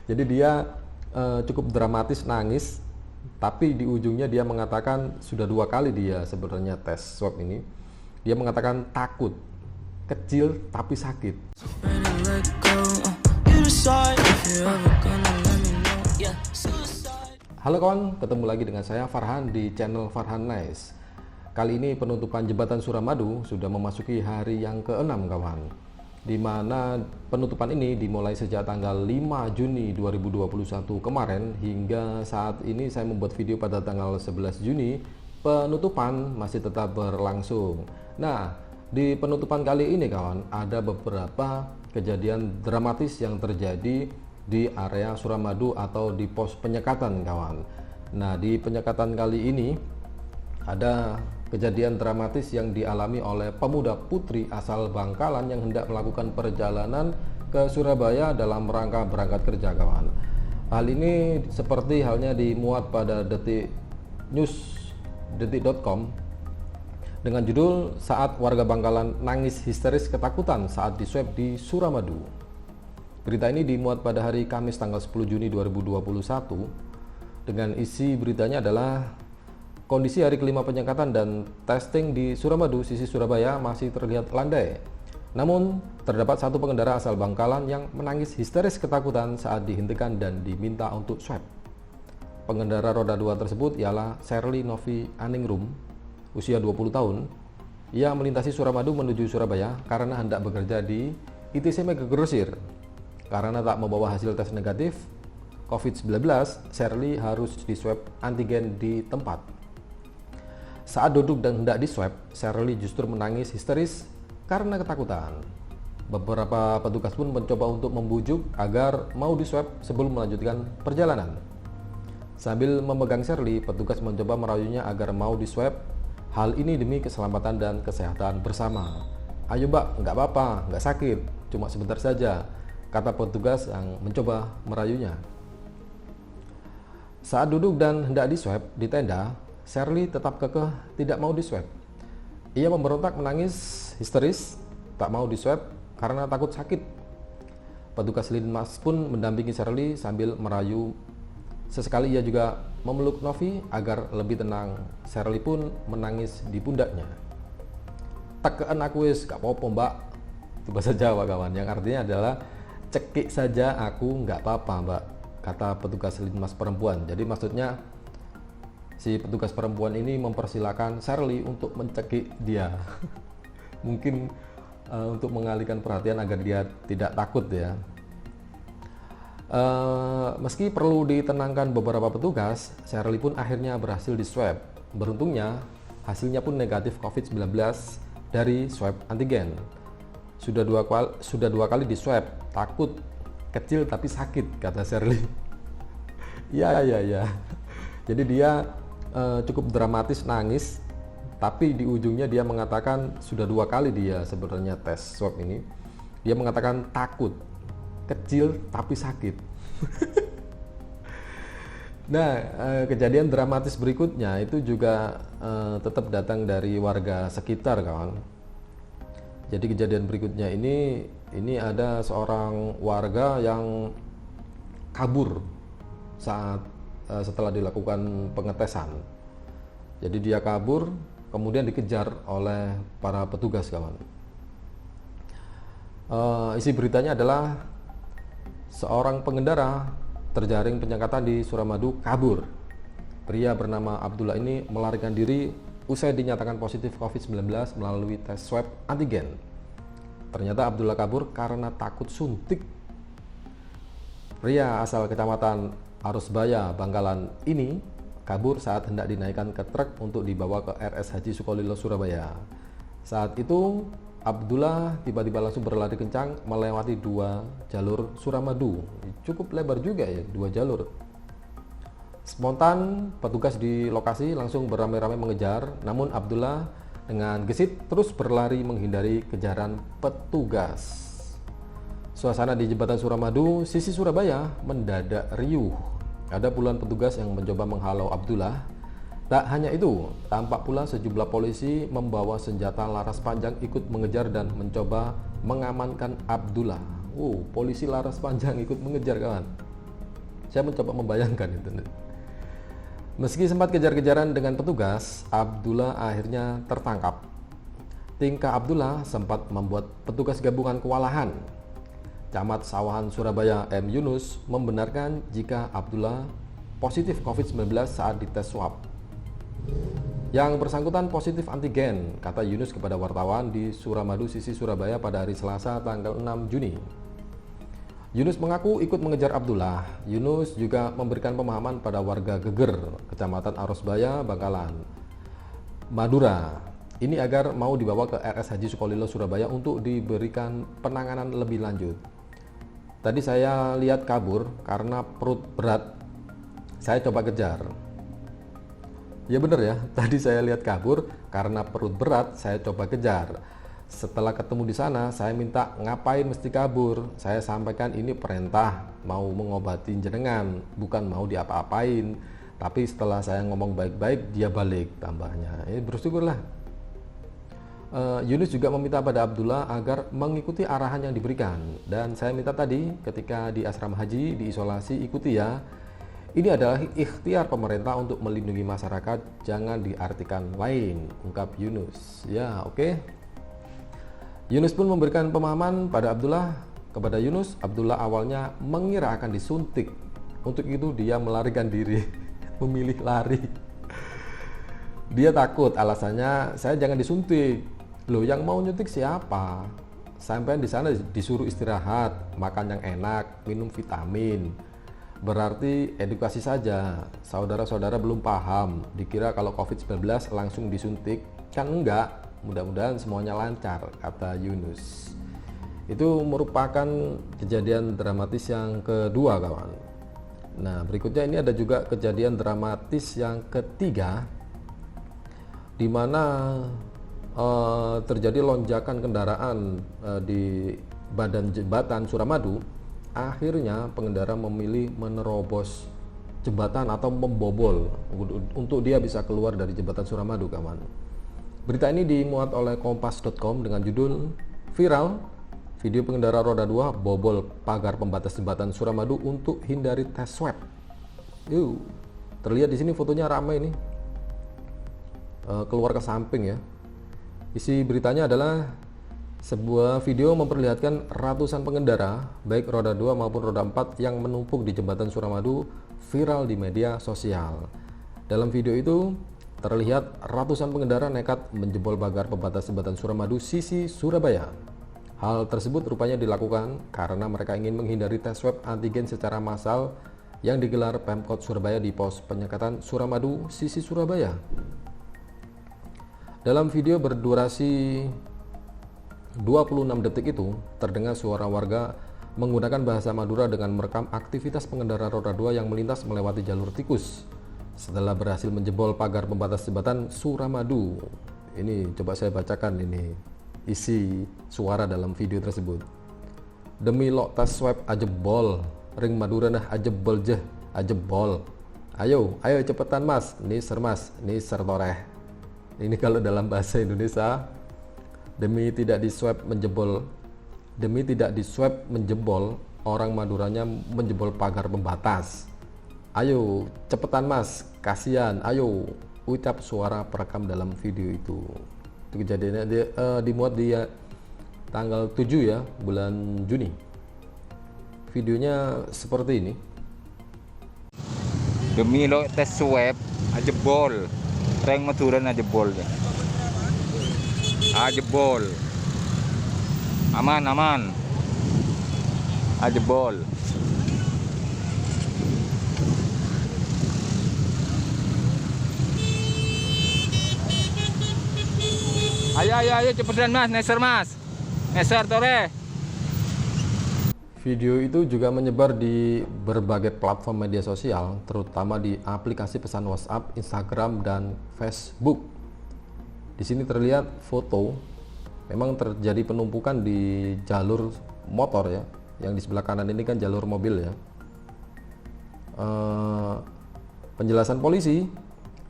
Jadi dia cukup dramatis nangis, tapi di ujungnya dia mengatakan sudah 2 kali dia sebenarnya tes swab ini. Dia mengatakan takut, kecil tapi sakit. Halo kawan, ketemu lagi dengan saya Farhan di channel Farhan Nice. Kali ini penutupan jembatan Suramadu sudah memasuki hari yang ke-6 kawan, di mana penutupan ini dimulai sejak tanggal 5 Juni 2021 kemarin hingga saat ini saya membuat video pada tanggal 11 Juni. Penutupan masih tetap berlangsung. Nah, di penutupan kali ini kawan, ada beberapa kejadian dramatis yang terjadi di area Suramadu atau di pos penyekatan kawan. Nah, di penyekatan kali ini ada kejadian dramatis yang dialami oleh pemuda putri asal Bangkalan yang hendak melakukan perjalanan ke Surabaya dalam rangka berangkat kerja kawan. Hal ini seperti halnya dimuat pada detik.com dengan judul "Saat Warga Bangkalan Nangis Histeris Ketakutan Saat Diswab di Suramadu". Berita ini dimuat pada hari Kamis tanggal 10 Juni 2021 dengan isi beritanya adalah kondisi hari kelima penyekatan dan testing di Suramadu sisi Surabaya masih terlihat landai. Namun terdapat satu pengendara asal Bangkalan yang menangis histeris ketakutan saat dihentikan dan diminta untuk swab. Pengendara roda 2 tersebut ialah Sherly Novi Aningrum, usia 20 tahun. Ia melintasi Suramadu menuju Surabaya karena hendak bekerja di ITC Mega Grosir. Karena tak membawa hasil tes negatif COVID-19, Sherly harus diswab antigen di tempat. Saat duduk dan hendak diswab, Sherly justru menangis histeris karena ketakutan. Beberapa petugas pun mencoba untuk membujuk agar mau diswab sebelum melanjutkan perjalanan. Sambil memegang Sherly, petugas mencoba merayunya agar mau diswab. Hal ini demi keselamatan dan kesehatan bersama. "Ayo mbak, nggak apa-apa, nggak sakit, cuma sebentar saja," kata petugas yang mencoba merayunya. Saat duduk dan hendak diswab di tenda, Sherly tetap kekeh tidak mau diswab. Ia memberontak menangis histeris, tak mau diswab karena takut sakit. Petugas Linmas pun mendampingi Sherly sambil merayu. Sesekali ia juga memeluk Novi agar lebih tenang. Sherly pun menangis di pundaknya. "Tekean aku wis, gak apa-apa mbak." Itu bahasa Jawa kawan, yang artinya adalah "cekik saja aku, nggak apa-apa mbak," kata petugas Linmas perempuan. Jadi maksudnya si petugas perempuan ini mempersilahkan Sherly untuk mencekik dia. Mungkin untuk mengalihkan perhatian agar dia tidak takut ya. Meski perlu ditenangkan beberapa petugas, Sherly pun akhirnya berhasil diswab. Beruntungnya hasilnya pun negatif COVID-19 dari swab antigen. Sudah dua kali diswab, takut, kecil tapi sakit, kata Sherly. Ya. Jadi dia cukup dramatis nangis, tapi di ujungnya dia mengatakan sudah 2 kali dia sebenarnya tes swab ini. Dia mengatakan takut, kecil tapi sakit. Nah, kejadian dramatis berikutnya itu juga tetap datang dari warga sekitar kawan. Jadi kejadian berikutnya ini ada seorang warga yang kabur saat setelah dilakukan pengetesan. Jadi dia kabur, kemudian dikejar oleh para petugas kawan. Isi beritanya adalah seorang pengendara terjaring penyekatan di Suramadu kabur. Pria bernama Abdullah ini melarikan diri usai dinyatakan positif COVID-19 melalui tes swab antigen. Ternyata Abdullah kabur karena takut suntik. Pria asal kecamatan Arusbaya, Bangkalan ini kabur saat hendak dinaikkan ke truk untuk dibawa ke RS Haji Sukolilo, Surabaya. Saat itu Abdullah tiba-tiba langsung berlari kencang melewati 2 jalur Suramadu. Cukup lebar juga ya, 2 jalur. Spontan petugas di lokasi langsung beramai-ramai mengejar, namun Abdullah dengan gesit terus berlari menghindari kejaran petugas. Suasana di jembatan Suramadu sisi Surabaya mendadak riuh. Ada puluhan petugas yang mencoba menghalau Abdullah. Tak hanya itu, tampak pula sejumlah polisi membawa senjata laras panjang ikut mengejar dan mencoba mengamankan Abdullah. Polisi laras panjang ikut mengejar kawan. Saya mencoba membayangkan itu. Meski sempat kejar-kejaran dengan petugas, Abdullah akhirnya tertangkap. Tingkah Abdullah sempat membuat petugas gabungan kewalahan. Camat Sawahan Surabaya M. Yunus membenarkan jika Abdullah positif COVID-19 saat dites swab. Yang bersangkutan positif antigen, kata Yunus kepada wartawan di Suramadu Sisi Surabaya pada hari Selasa tanggal 6 Juni. Yunus mengaku ikut mengejar Abdullah. Yunus juga memberikan pemahaman pada warga Geger, Kecamatan Arosbaya, Bangkalan, Madura, ini agar mau dibawa ke RS Haji Sukolilo Surabaya untuk diberikan penanganan lebih lanjut. Tadi saya lihat kabur karena perut berat, saya coba kejar. Ya bener ya, tadi saya lihat kabur karena perut berat, saya coba kejar. Setelah ketemu di sana, saya minta ngapain mesti kabur. Saya sampaikan ini perintah, mau mengobati jenengan, bukan mau diapa-apain. Tapi setelah saya ngomong baik-baik, dia balik, tambahnya. Bersyukurlah. Yunus juga meminta pada Abdullah agar mengikuti arahan yang diberikan. Dan saya minta tadi ketika di asrama haji diisolasi, ikuti ya. Ini adalah ikhtiar pemerintah untuk melindungi masyarakat, jangan diartikan lain, ungkap Yunus. Ya, oke. Yunus pun memberikan pemahaman pada Abdullah. Kepada Yunus, Abdullah awalnya mengira akan disuntik. Untuk itu dia melarikan diri, memilih lari. Dia takut, alasannya saya jangan disuntik. Loh, yang mau nyuntik siapa? Sampai di sana disuruh istirahat, makan yang enak, minum vitamin. Berarti edukasi saja. Saudara-saudara belum paham, dikira kalau COVID-19 langsung disuntik. Kan enggak. Mudah-mudahan semuanya lancar, kata Yunus. Itu merupakan kejadian dramatis yang kedua, kawan. Nah, berikutnya ini ada juga kejadian dramatis yang ketiga, di mana terjadi lonjakan kendaraan di badan jembatan Suramadu. Akhirnya pengendara memilih menerobos jembatan atau membobol untuk dia bisa keluar dari jembatan Suramadu, kawan. Berita ini dimuat oleh kompas.com dengan judul Viral, video pengendara roda 2 bobol pagar pembatas jembatan Suramadu untuk hindari tes swab. Terlihat di sini fotonya ramai ini. Keluar ke samping ya. Isi beritanya adalah sebuah video memperlihatkan ratusan pengendara baik roda 2 maupun roda 4 yang menumpuk di jembatan Suramadu viral di media sosial. Dalam video itu terlihat ratusan pengendara nekat menjebol pagar pembatas jembatan Suramadu Sisi Surabaya. Hal tersebut rupanya dilakukan karena mereka ingin menghindari tes swab antigen secara massal yang digelar Pemkot Surabaya di pos penyekatan Suramadu Sisi Surabaya. Dalam video berdurasi 26 detik itu, terdengar suara warga menggunakan bahasa Madura dengan merekam aktivitas pengendara roda 2 yang melintas melewati jalur tikus setelah berhasil menjebol pagar pembatas jembatan Suramadu. Ini coba saya bacakan ini isi suara dalam video tersebut. Demi lo tes swab ajebol, ring Madura nah ajebol jeh, ajebol. Ayo cepetan mas, niser mas, niser toreh. Ini kalau dalam bahasa Indonesia, demi tidak diswab menjebol, orang Maduranya menjebol pagar pembatas. Ayo cepetan mas, kasihan, ayo, ucap suara perekam dalam video itu. Itu kejadiannya dimuat di tanggal 7 ya, bulan Juni. Videonya seperti ini. Demi lo tes swab ajebol, reng Madura ajebol ya. Ajebol. Aman. Ajebol. Ayo cepetan mas, neser tore. Video itu juga menyebar di berbagai platform media sosial, terutama di aplikasi pesan WhatsApp, Instagram, dan Facebook. Di sini terlihat foto, memang terjadi penumpukan di jalur motor ya, yang di sebelah kanan ini kan jalur mobil ya. Penjelasan polisi,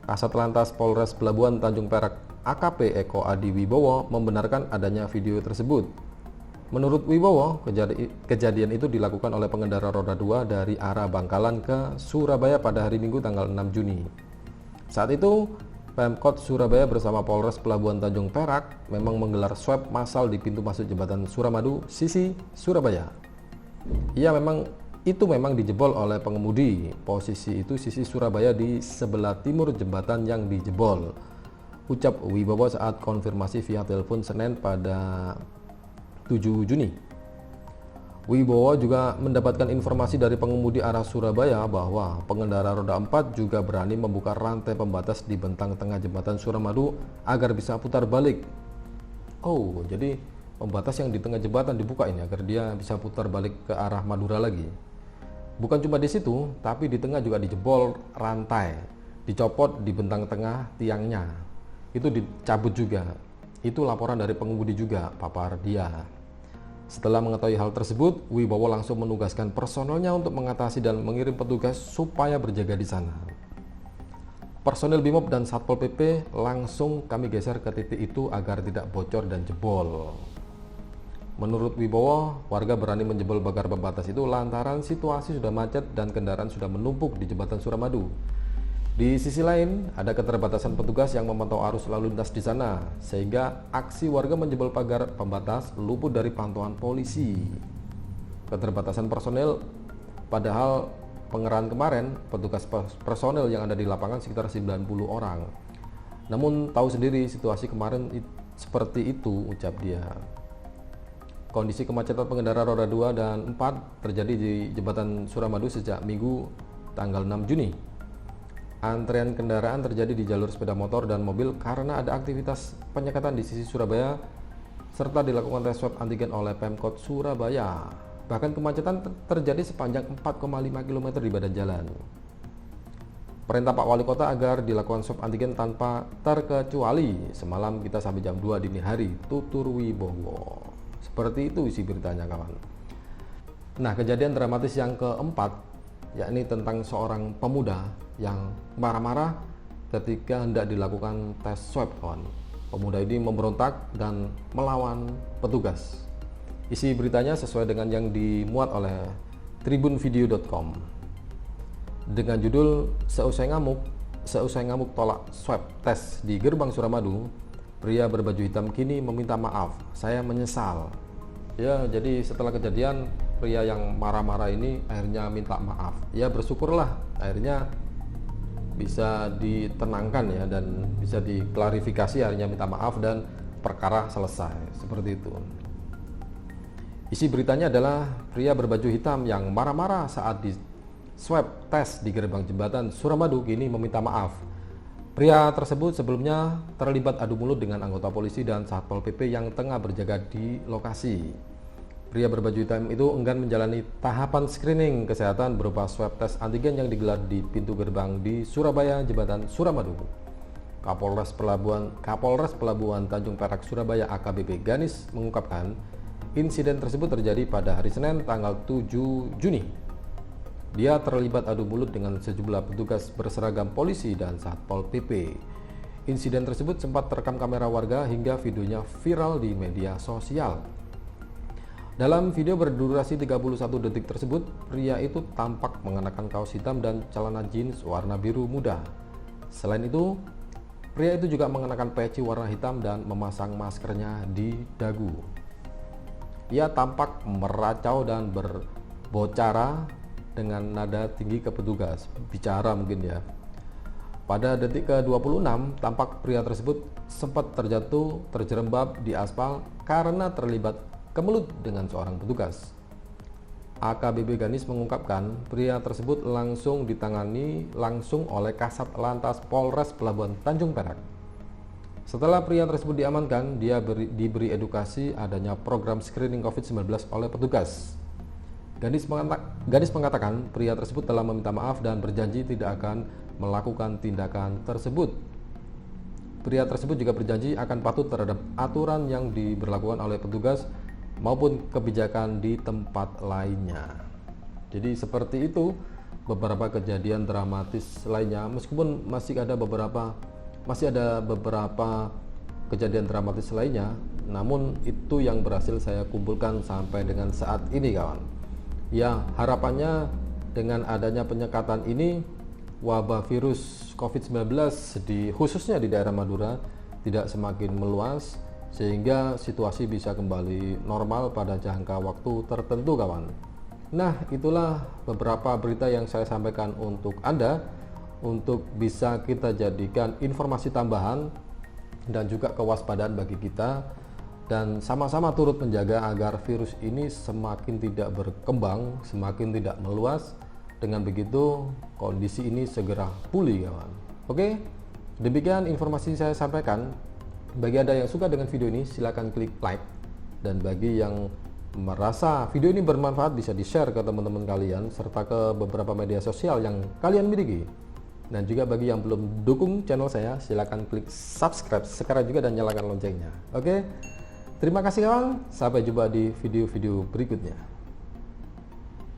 Kasat Lantas Polres Pelabuhan Tanjung Perak AKP Eko Adi Wibowo membenarkan adanya video tersebut. Menurut Wibowo, kejadian itu dilakukan oleh pengendara roda 2 dari arah Bangkalan ke Surabaya pada hari Minggu tanggal 6 Juni. Saat itu, Pemkot Surabaya bersama Polres Pelabuhan Tanjung Perak memang menggelar swab massal di pintu masuk jembatan Suramadu, sisi Surabaya. Itu memang dijebol oleh pengemudi. Posisi itu sisi Surabaya di sebelah timur jembatan yang dijebol, ucap Wibowo saat konfirmasi via telepon Senin pada 7 Juni. Wibowo juga mendapatkan informasi dari pengemudi arah Surabaya bahwa pengendara roda 4 juga berani membuka rantai pembatas di bentang tengah jembatan Suramadu agar bisa putar balik. Oh, jadi pembatas yang di tengah jembatan dibuka ini agar dia bisa putar balik ke arah Madura lagi. Bukan cuma di situ, tapi di tengah juga dijebol rantai, dicopot di bentang tengah tiangnya. Itu dicabut juga. Itu laporan dari pengemudi juga, papar dia. Setelah mengetahui hal tersebut, Wibowo langsung menugaskan personelnya untuk mengatasi dan mengirim petugas supaya berjaga di sana. Personel BIMOB dan Satpol PP langsung kami geser ke titik itu agar tidak bocor dan jebol. Menurut Wibowo, warga berani menjebol pagar pembatas itu lantaran situasi sudah macet dan kendaraan sudah menumpuk di jembatan Suramadu. Di sisi lain, ada keterbatasan petugas yang memantau arus lalu lintas di sana, sehingga aksi warga menjebol pagar pembatas luput dari pantauan polisi. Keterbatasan personel, padahal pengerahan kemarin, petugas personel yang ada di lapangan sekitar 90 orang. Namun tahu sendiri situasi kemarin seperti itu, ucap dia. Kondisi kemacetan pengendara roda 2 dan 4 terjadi di jembatan Suramadu sejak Minggu tanggal 6 Juni. Antrean kendaraan terjadi di jalur sepeda motor dan mobil karena ada aktivitas penyekatan di sisi Surabaya serta dilakukan tes swab antigen oleh Pemkot Surabaya. Bahkan kemacetan terjadi sepanjang 4,5 km di badan jalan. Perintah Pak Wali Kota agar dilakukan swab antigen tanpa terkecuali. Semalam kita sampai jam 2 dini hari, tutur Wibowo. Seperti itu isi beritanya, kawan. Nah, kejadian dramatis yang keempat yakni tentang seorang pemuda yang marah-marah ketika hendak dilakukan tes swab, kawan. Pemuda ini memberontak dan melawan petugas. Isi beritanya sesuai dengan yang dimuat oleh tribunvideo.com dengan judul seusai ngamuk tolak swab tes di gerbang Suramadu, pria berbaju hitam kini meminta maaf, saya menyesal. Ya, jadi setelah kejadian pria yang marah-marah ini akhirnya minta maaf. Ya, bersyukurlah akhirnya bisa ditenangkan ya dan bisa diklarifikasi, akhirnya minta maaf dan perkara selesai. Seperti itu. Isi beritanya adalah pria berbaju hitam yang marah-marah saat di swab tes di gerbang jembatan Suramadu kini meminta maaf. Pria tersebut sebelumnya terlibat adu mulut dengan anggota polisi dan Satpol PP yang tengah berjaga di lokasi. Pria berbaju hitam itu enggan menjalani tahapan screening kesehatan berupa swab tes antigen yang digelar di pintu gerbang di Surabaya Jembatan Suramadu. Kapolres Pelabuhan Tanjung Perak Surabaya AKBP Ganis mengungkapkan insiden tersebut terjadi pada hari Senin tanggal 7 Juni. Dia terlibat adu mulut dengan sejumlah petugas berseragam polisi dan Satpol PP. Insiden tersebut sempat terekam kamera warga hingga videonya viral di media sosial. Dalam video berdurasi 31 detik tersebut, pria itu tampak mengenakan kaos hitam dan celana jeans warna biru muda. Selain itu, pria itu juga mengenakan peci warna hitam dan memasang maskernya di dagu. Ia tampak meracau dan berbicara dengan nada tinggi ke petugas, bicara mungkin ya. Pada detik ke-26, tampak pria tersebut sempat terjerembab di aspal karena terlibat kemelut dengan seorang petugas. AKBP Ganis mengungkapkan pria tersebut langsung ditangani oleh Kasat Lantas Polres Pelabuhan Tanjung Perak. Setelah pria tersebut diamankan, dia diberi edukasi adanya program screening COVID-19 oleh petugas. Ganis mengatakan pria tersebut telah meminta maaf dan berjanji tidak akan melakukan tindakan tersebut. Pria tersebut juga berjanji akan patuh terhadap aturan yang diberlakukan oleh petugas maupun kebijakan di tempat lainnya. Jadi seperti itu beberapa kejadian dramatis lainnya, meskipun masih ada beberapa kejadian dramatis lainnya namun itu yang berhasil saya kumpulkan sampai dengan saat ini kawan. Ya, harapannya dengan adanya penyekatan ini, wabah virus COVID-19 khususnya di daerah Madura tidak semakin meluas, sehingga situasi bisa kembali normal pada jangka waktu tertentu kawan. Nah, itulah beberapa berita yang saya sampaikan untuk Anda, untuk bisa kita jadikan informasi tambahan dan juga kewaspadaan bagi kita, dan sama-sama turut menjaga agar virus ini semakin tidak berkembang, semakin tidak meluas. Dengan begitu kondisi ini segera pulih kawan. Oke, demikian informasi saya sampaikan. Bagi Anda yang suka dengan video ini, silakan klik like, dan bagi yang merasa video ini bermanfaat bisa di-share ke teman-teman kalian serta ke beberapa media sosial yang kalian miliki. Dan juga bagi yang belum dukung channel saya, silakan klik subscribe sekarang juga dan nyalakan loncengnya. Oke, terima kasih kawan, sampai jumpa di video-video berikutnya.